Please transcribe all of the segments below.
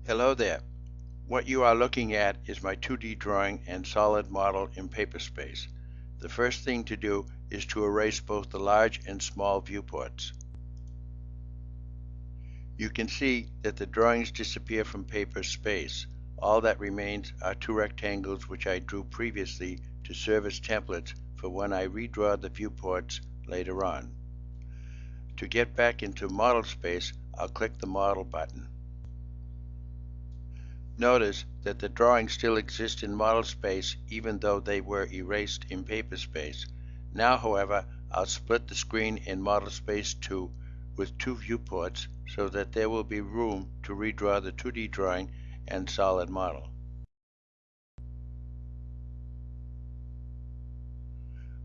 Hello there. What you are looking at is my 2D drawing and solid model in Paperspace. The first thing to do is to erase both the large and small viewports. You can see that the drawings disappear from Paperspace. All that remains are two rectangles which I drew previously to serve as templates for when I redraw the viewports later on. To get back into Model Space, I'll click the Model button. Notice that the drawings still exist in Model Space even though they were erased in Paperspace. Now, however, I'll split the screen in Model Space 2 with two viewports so that there will be room to redraw the 2D drawing and solid model.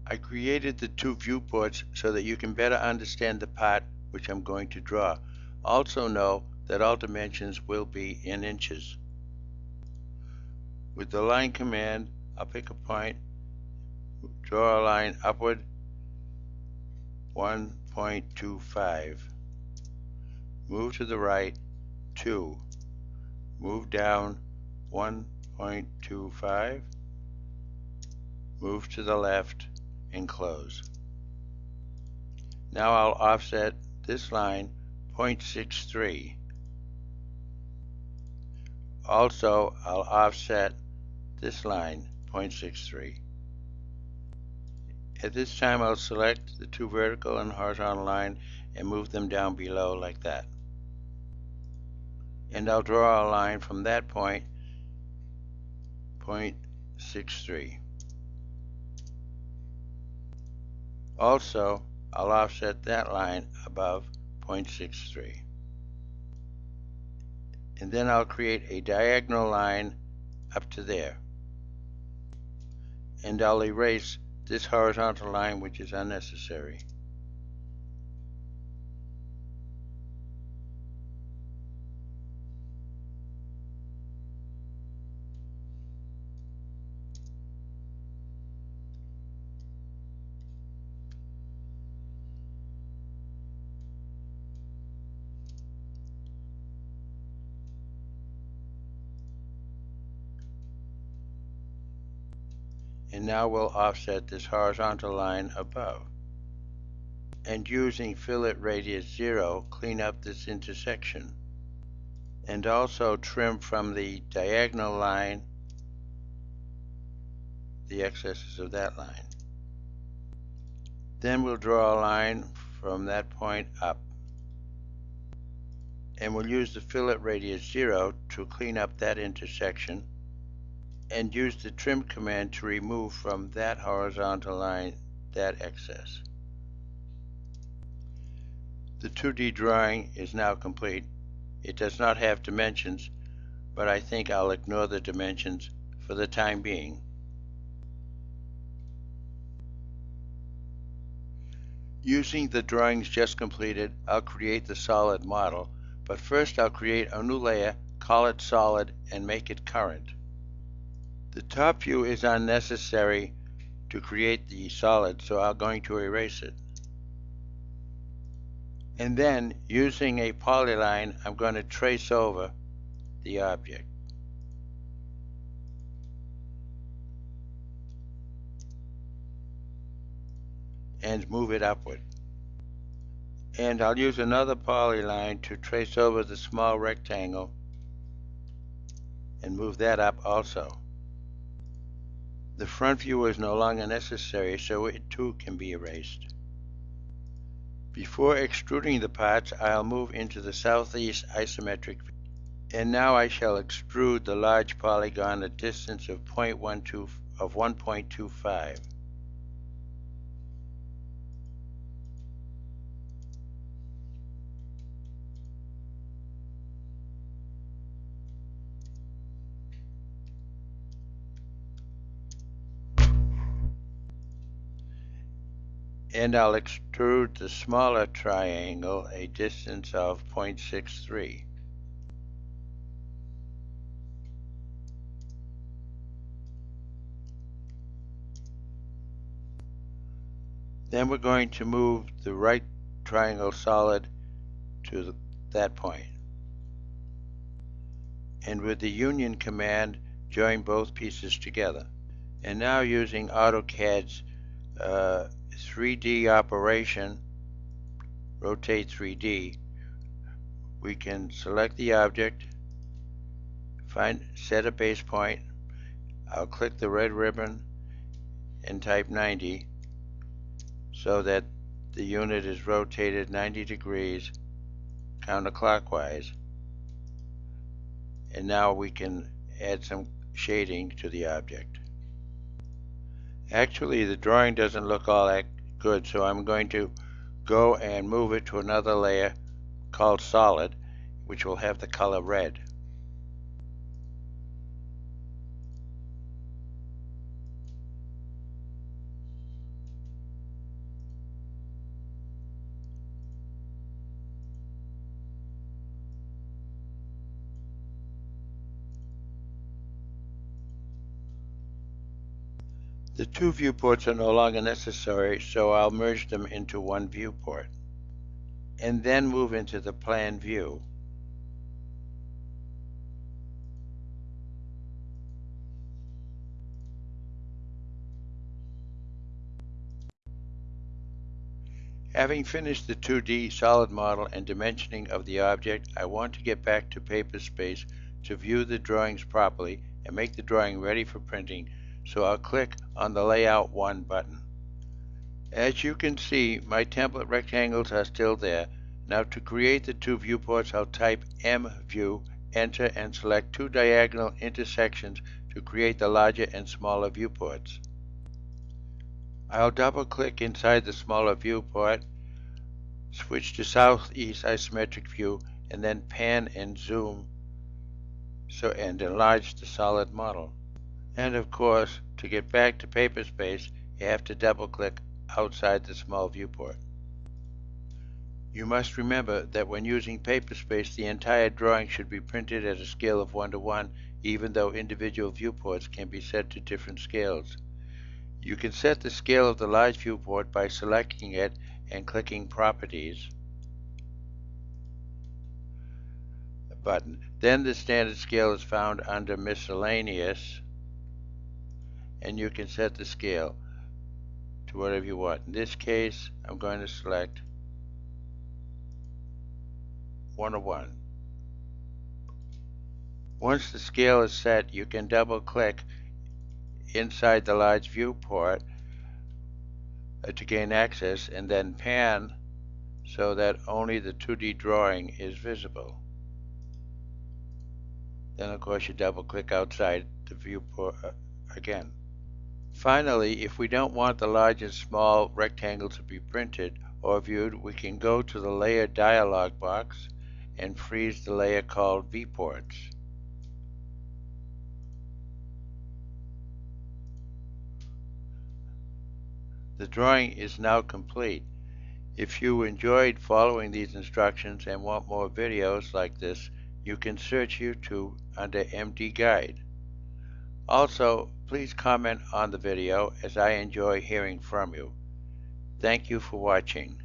I created the two viewports so that you can better understand the part which I'm going to draw. Also know that all dimensions will be in inches. With the line command, I'll pick a point, draw a line upward 1.25, move to the right 2, move down 1.25, move to the left, and close. Now I'll offset this line 0.63. Also, I'll offset this line 0.63. At this time, I'll select the two vertical and horizontal lines and move them down below like that. And I'll draw a line from that point, 0.63. Also, I'll offset that line above 0.63. And then I'll create a diagonal line up to there. And I'll erase this horizontal line which is unnecessary. And now we'll offset this horizontal line above. And using fillet radius 0, clean up this intersection. And also trim from the diagonal line the excesses of that line. Then we'll draw a line from that point up. And we'll use the fillet radius 0 to clean up that intersection, and use the trim command to remove from that horizontal line that excess. The 2D drawing is now complete. It does not have dimensions, but I think I'll ignore the dimensions for the time being. Using the drawings just completed, I'll create the solid model, but first I'll create a new layer, call it solid, and make it current. The top view is unnecessary to create the solid, so I'm going to erase it. And then, using a polyline, I'm going to trace over the object. And move it upward. And I'll use another polyline to trace over the small rectangle and move that up also. The front view is no longer necessary, so it too can be erased. Before extruding the parts, I'll move into the southeast isometric view. And now I shall extrude the large polygon a distance of 1.25. And I'll extrude the smaller triangle a distance of 0.63. Then we're going to move the right triangle solid to that point. and with the union command join both pieces together. And now using AutoCAD's 3D operation, rotate 3D, we can select the object, set a base point. I'll click the red ribbon and type 90 so that the unit is rotated 90 degrees counterclockwise. And now we can add some shading to the object. Actually, the drawing doesn't look all that good, so I'm going to go and move it to another layer called Solid, which will have the color red. The two viewports are no longer necessary, so I'll merge them into one viewport, and then move into the plan view. Having finished the 2D solid model and dimensioning of the object, I want to get back to Paperspace to view the drawings properly and make the drawing ready for printing, so I'll click on the Layout 1 button. As you can see, my template rectangles are still there. Now to create the two viewports, I'll type MView, enter, and select two diagonal intersections to create the larger and smaller viewports. I'll double-click inside the smaller viewport, switch to Southeast Isometric View, and then pan and zoom and enlarge the solid model. And of course, to get back to Paperspace, you have to double-click outside the small viewport. You must remember that when using Paperspace, the entire drawing should be printed at a scale of 1:1, even though individual viewports can be set to different scales. You can set the scale of the large viewport by selecting it and clicking Properties button. Then the standard scale is found under Miscellaneous, and you can set the scale to whatever you want. In this case, I'm going to select 1:1. Once the scale is set, you can double-click inside the large viewport to gain access, and then pan so that only the 2D drawing is visible. Then of course you double-click outside the viewport again. Finally, if we don't want the large and small rectangles to be printed or viewed, we can go to the Layer dialog box and freeze the layer called Viewports. The drawing is now complete. If you enjoyed following these instructions and want more videos like this, you can search YouTube under MD Guide. Also, please comment on the video, as I enjoy hearing from you. Thank you for watching.